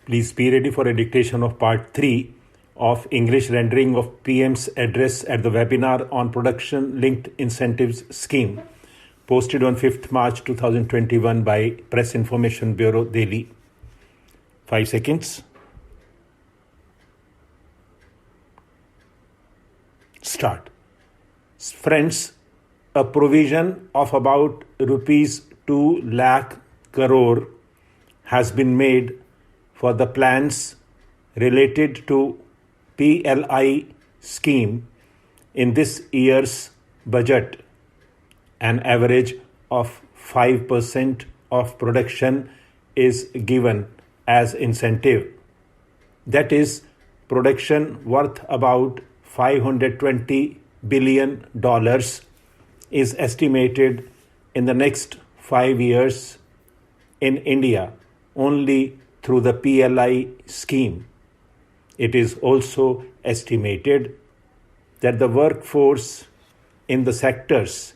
Please be ready for a dictation of part 3 of English rendering of PM's address at the webinar on Production Linked Incentives Scheme, posted on 5th March 2021 by Press Information Bureau, Delhi. 5 seconds. Start. Friends, a provision of about rupees 2 lakh crore has been made for the plans related to PLI scheme in this year's budget. An average of 5% of production is given as incentive. That is, production worth about $520 billion is estimated in the next 5 years in India only through the PLI scheme. It is also estimated that the workforce in the sectors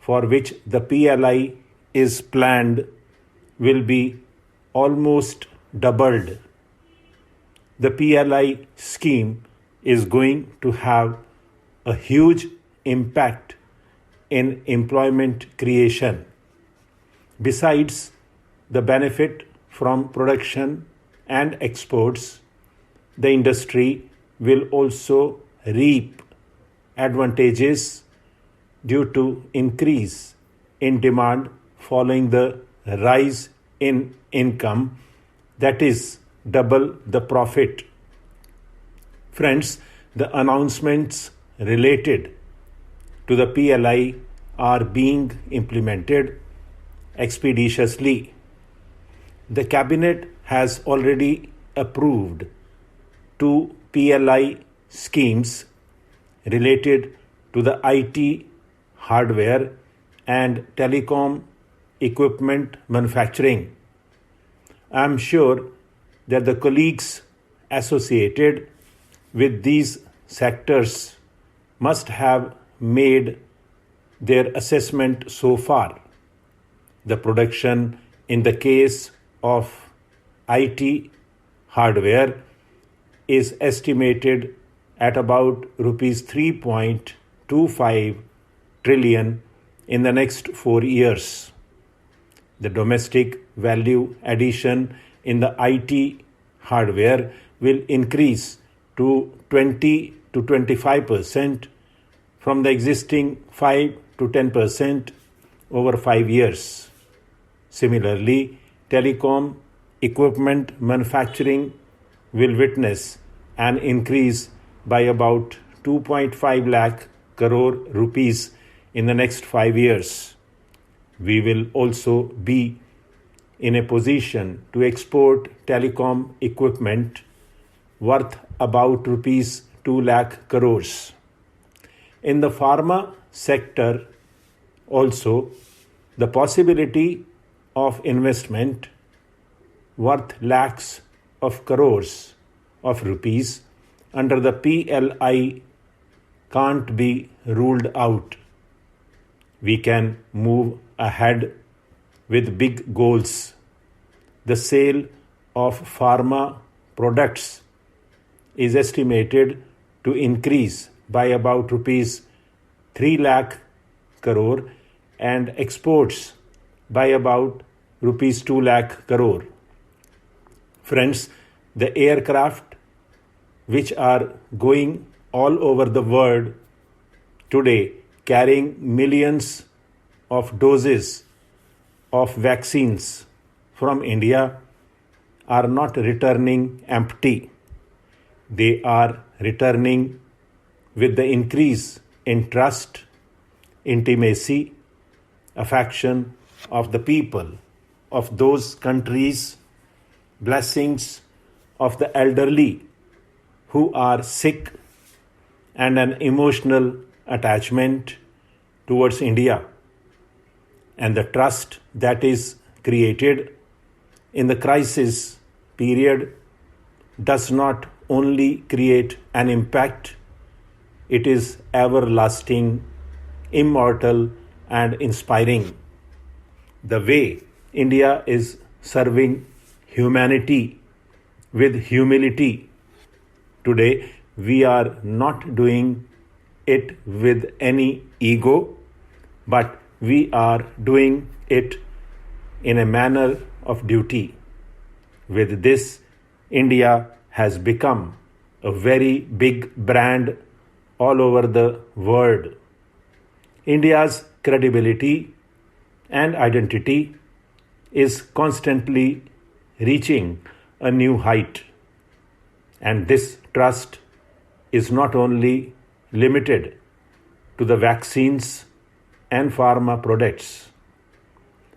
for which the PLI is planned will be almost doubled. The PLI scheme is going to have a huge impact in employment creation. Besides the benefit from production and exports, the industry will also reap advantages due to increase in demand following the rise in income, that is, double the profit. Friends, the announcements related to the PLI are being implemented expeditiously. The Cabinet has already approved 2 PLI schemes related to the IT, hardware, and telecom equipment manufacturing. I am sure that the colleagues associated with these sectors must have made their assessment so far. The production in the case of IT hardware is estimated at about rupees 3.25 trillion in the next 4 years. The domestic value addition in the IT hardware will increase to 20 to 25% from the existing 5 to 10% over 5 years. Similarly, telecom equipment manufacturing will witness an increase by about 2.5 lakh crore rupees in the next 5 years. We will also be in a position to export telecom equipment worth about rupees 2 lakh crores. In the pharma sector also, the possibility of investment worth lakhs of crores of rupees under the PLI can't be ruled out. We can move ahead with big goals. The sale of pharma products is estimated to increase by about rupees 3 lakh crore and exports by about rupees 2 lakh crore. Friends, the aircraft which are going all over the world today carrying millions of doses of vaccines from India are not returning empty. They are returning with the increase in trust, intimacy, affection of the people of those countries, blessings of the elderly who are sick, and an emotional attachment towards India. And the trust that is created in the crisis period does not only create an impact, it is everlasting, immortal, and inspiring. The way India is serving humanity with humility. Today, we are not doing it with any ego, but we are doing it in a manner of duty. With this, India has become a very big brand all over the world. India's credibility and identity is constantly reaching a new height. And this trust is not only limited to the vaccines and pharma products.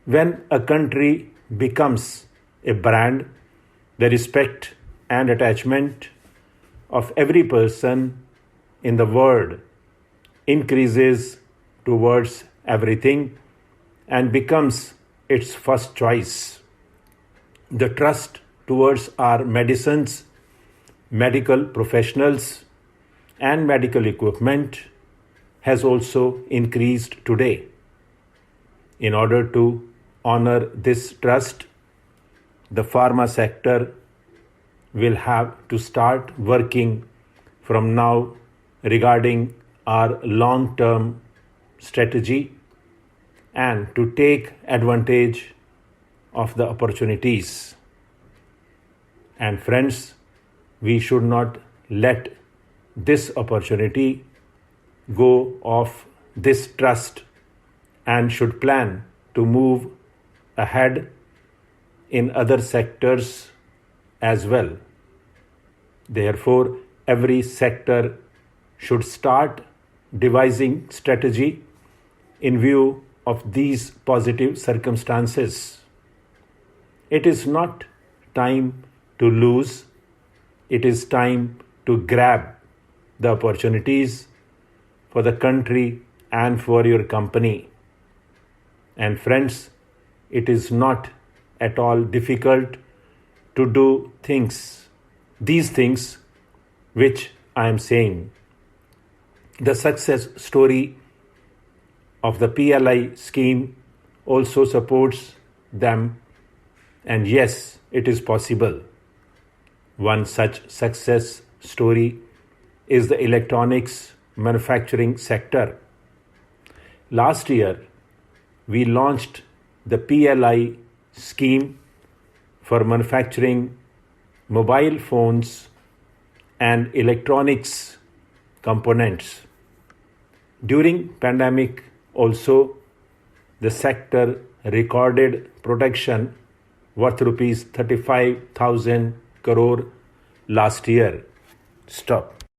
When a country becomes a brand, the respect and attachment of every person in the world increases towards everything and becomes its first choice. The trust towards our medicines, medical professionals, and medical equipment has also increased today. In order to honor this trust, the pharma sector will have to start working from now regarding our long-term strategy and to take advantage of the opportunities. And friends, we should not let this opportunity go off this trust and should plan to move ahead in other sectors as well. Therefore, every sector should start devising strategy in view of these positive circumstances. It is not time to lose, it is time to grab the opportunities for the country and for your company. And friends, it is not at all difficult to do these things which I am saying. The success story of the PLI scheme also supports them, and yes, it is possible. One such success story is the electronics manufacturing sector. Last year, we launched the PLI scheme for manufacturing mobile phones and electronics components. During pandemic also, the sector recorded production worth rupees 35,000 crore last year. Stop.